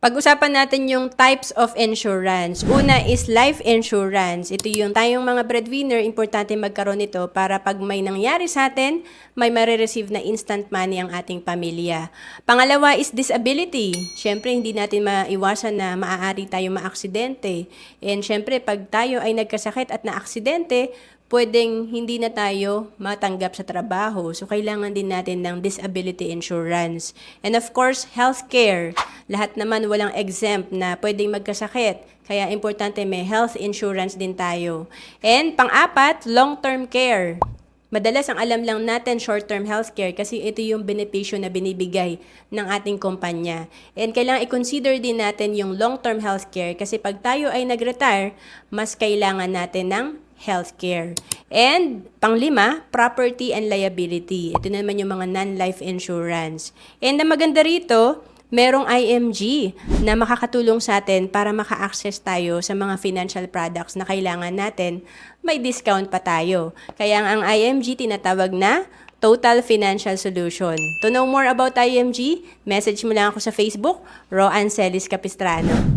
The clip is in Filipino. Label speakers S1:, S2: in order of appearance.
S1: Pag-usapan natin yung types of insurance. Una is life insurance. Ito yung tayong mga breadwinner, importante magkaroon nito para pag may nangyari sa atin, may marireceive na instant money ang ating pamilya. Pangalawa is disability. Siyempre, hindi natin maiwasan na maaari tayo maaksidente. And siyempre, pag tayo ay nagkasakit at naaksidente, pwedeng hindi na tayo matanggap sa trabaho. So, kailangan din natin ng disability insurance. And of course, healthcare. Lahat naman walang exempt na pwedeng magkasakit. Kaya importante may health insurance din tayo. And pang-apat, long-term care. Madalas ang alam lang natin short-term healthcare kasi ito yung benepisyo na binibigay ng ating kumpanya. And kailangan i-consider din natin yung long-term healthcare kasi pag tayo ay nag-retire, mas kailangan natin ng healthcare. And panglima, property and liability. Ito naman yung mga non-life insurance. And ang maganda rito, merong IMG na makakatulong sa atin para maka-access tayo sa mga financial products na kailangan natin, may discount pa tayo. Kaya ang IMG tinatawag na Total Financial Solution. To know more about IMG, message mo lang ako sa Facebook, Ro Ancelis Capistrano.